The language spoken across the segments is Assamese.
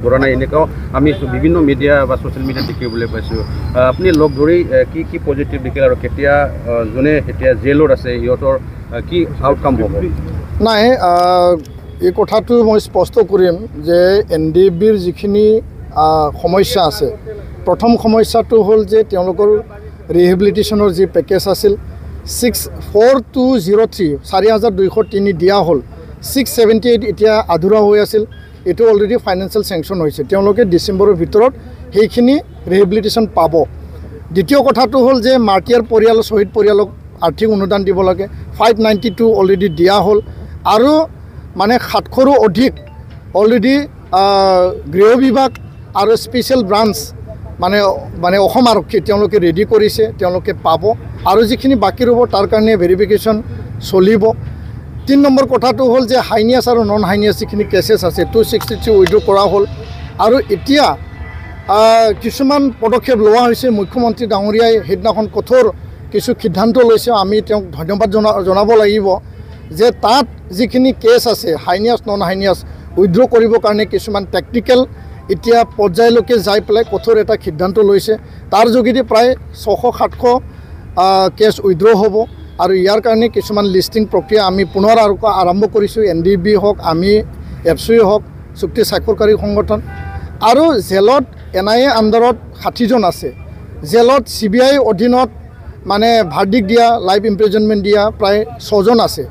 কৰা নাই এনেকুৱাও আমি বিভিন্ন মিডিয়া বা ছ'চিয়েল মিডিয়াত দেখিবলৈ পাইছোঁ আপুনি লগ ধৰি কি পজিটিভ দেখিলে আৰু কেতিয়া যোনে এতিয়া জেলত আছে সিহঁতৰ কি আউটকাম হ'ব নাই এই কথাটো মই স্পষ্ট কৰিম যে NDBৰ যিখিনি সমস্যা আছে প্ৰথম সমস্যাটো হ'ল যে তেওঁলোকৰ ৰিহেবিলিটেশ্যনৰ যি পেকেজ আছিল 4203 4203 দিয়া হ'ল 678 এতিয়া আধৰুৱা হৈ আছিল এইটো অলৰেডি ফাইনেন্সিয়েল চেংচন হৈছে তেওঁলোকে ডিচেম্বৰৰ ভিতৰত সেইখিনি ৰিহেবিলিটেশ্যন পাব দ্বিতীয় কথাটো হ'ল যে মাৰ্টিয়াৰ পৰিয়াল শ্বহীদ পৰিয়ালক আৰ্থিক অনুদান দিব লাগে 592 অলৰেডি দিয়া হ'ল আৰু মানে 700ৰো অধিক অলৰেডি গৃহ বিভাগ আৰু স্পেচিয়েল ব্ৰাঞ্চ মানে অসম আৰক্ষী তেওঁলোকে ৰেডি কৰিছে তেওঁলোকে পাব আৰু যিখিনি বাকী ৰ'ব তাৰ কাৰণে ভেৰিফিকেশ্যন চলিব 3 নম্বৰ কথাটো হ'ল যে হাইনিয়াছ আৰু নন হাইনিয়াছ যিখিনি কেছেছ আছে 263 উইড্ৰ কৰা হ'ল আৰু এতিয়া কিছুমান পদক্ষেপ লোৱা হৈছে মুখ্যমন্ত্ৰী ডাঙৰীয়াই সেইদিনাখন কঠোৰ কিছু সিদ্ধান্ত লৈছে আমি তেওঁক ধন্যবাদ জনাব লাগিব যে তাত যিখিনি কেছ আছে হাইনিয়াছ নন হাইনিয়াছ উইড্ৰ কৰিবৰ কাৰণে কিছুমান টেকনিকেল এতিয়া পৰ্যায়লৈকে যাই পেলাই কঠোৰ এটা সিদ্ধান্ত লৈছে তাৰ যোগেদি প্ৰায় 600-700 কেছ উইড্ৰ হ'ব আৰু ইয়াৰ কাৰণে কিছুমান লিষ্টিং প্ৰক্ৰিয়া আমি পুনৰ আৰম্ভ কৰিছোঁ NDB হওক আমি এফচি হওক চুক্তি স্বাক্ষৰকাৰী সংগঠন আৰু জেলত NIA আণ্ডাৰত 60 জন আছে জেলত CBI অধীনত মানে ভাৰ্ডিক দিয়া লাইফ ইমপ্ৰিজনমেণ্ট দিয়া প্ৰায় 6 জন আছে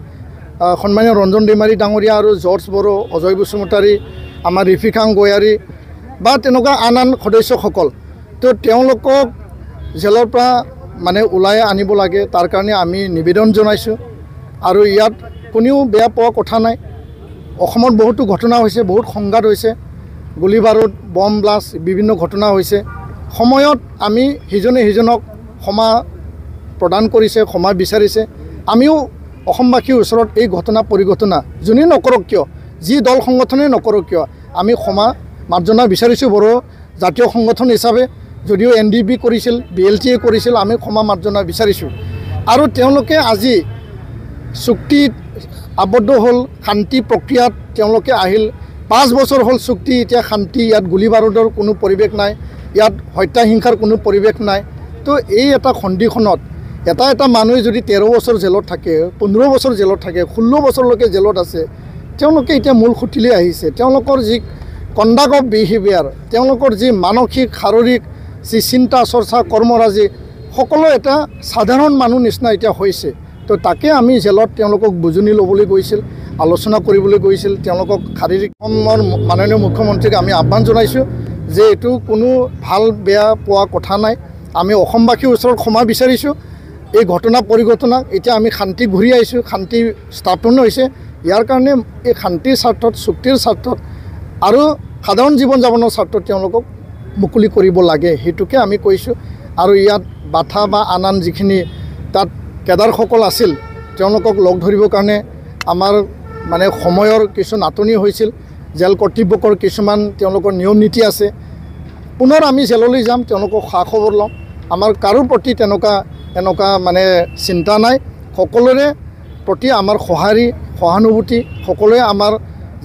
সন্মানীয় ৰঞ্জন ডিমাৰী ডাঙৰীয়া আৰু জৰ্জ বড়ো অজয় বসুমতাৰী আমাৰ ৰিফিকাং গয়াৰী বা তেনেকুৱা আন সদস্যসকল তো তেওঁলোকক জেলৰ পৰা মানে ওলাই আনিব লাগে তাৰ কাৰণে আমি নিবেদন জনাইছোঁ আৰু ইয়াত কোনেও বেয়া পোৱা কথা নাই অসমত বহুতো ঘটনা হৈছে বহুত সংঘাত হৈছে গুলি বাৰুদ বম ব্লাষ্ট বিভিন্ন ঘটনা হৈছে সময়ত আমি সিজনক ক্ষমা প্ৰদান কৰিছে ক্ষমা বিচাৰিছে আমিও অসমবাসীৰ ওচৰত এই ঘটনা পৰিঘটনা যোনে নকৰক কিয় যি দল সংগঠনে নকৰক কিয় আমি ক্ষমা মাৰ্জনা বিচাৰিছোঁ বড়ো জাতীয় সংগঠন হিচাপে যদিও NDB কৰিছিল BLTয়ে কৰিছিল আমি ক্ষমা মাৰ্জনা বিচাৰিছোঁ আৰু তেওঁলোকে আজি চুক্তিত আবদ্ধ হ'ল শান্তি প্ৰক্ৰিয়াত তেওঁলোকে আহিল 5 বছৰ হ'ল চুক্তি এতিয়া শান্তি ইয়াত গুলি বাৰুদৰ কোনো পৰিৱেশ নাই ইয়াত হত্যা হিংসাৰ কোনো পৰিৱেশ নাই তো এই এটা খণ্ডিখনত এটা মানুহে যদি 13 বছৰ জেলত থাকে 15 বছৰ জেলত থাকে 16 বছৰলৈকে জেলত আছে তেওঁলোকে এতিয়া মূল খুঁটিলৈ আহিছে তেওঁলোকৰ যি কণ্ডাক্ট অফ বিহেভিয়াৰ তেওঁলোকৰ যি মানসিক শাৰীৰিক যি চিন্তা চৰ্চা কৰ্মৰাজি সকলো এটা সাধাৰণ মানুহ নিচিনা এতিয়া হৈছে তো তাকে আমি জেলত তেওঁলোকক বুজনি ল'বলৈ গৈছিল আলোচনা কৰিবলৈ গৈছিল তেওঁলোকক শাৰীৰিক মাননীয় মুখ্যমন্ত্ৰীক আমি আহ্বান জনাইছোঁ যে এইটো কোনো ভাল বেয়া পোৱা কথা নাই আমি অসমবাসীৰ ওচৰত ক্ষমা বিচাৰিছোঁ এই ঘটনা পৰিঘটনা এতিয়া আমি শান্তি ঘূৰি আহিছোঁ শান্তি স্থাপন হৈছে ইয়াৰ কাৰণে এই শান্তিৰ স্বাৰ্থত চুক্তিৰ স্বাৰ্থত আৰু সাধাৰণ জীৱন যাপনৰ স্বাৰ্থত তেওঁলোকক মুকলি কৰিব লাগে সেইটোকে আমি কৈছোঁ আৰু ইয়াত বাধা বা আন যিখিনি তাত কেডাৰসকল আছিল তেওঁলোকক লগ ধৰিবৰ কাৰণে আমাৰ মানে সময়ৰ কিছু নাটনি হৈছিল জেল কৰ্তৃপক্ষৰ কিছুমান তেওঁলোকৰ নিয়ম নীতি আছে পুনৰ আমি জেললৈ যাম তেওঁলোকক খা খবৰ ল'ম আমাৰ কাৰো প্ৰতি এনেকুৱা মানে চিন্তা নাই সকলোৰে প্ৰতি আমাৰ সহানুভূতি সকলোৱে আমাৰ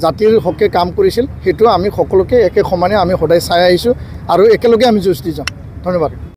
জাতিৰ হকে কাম কৰিছিল সেইটো আমি সকলোকে একে সমানে আমি সদায় চাই আহিছোঁ আৰু একেলগে আমি যুঁজ দি যাম ধন্যবাদ।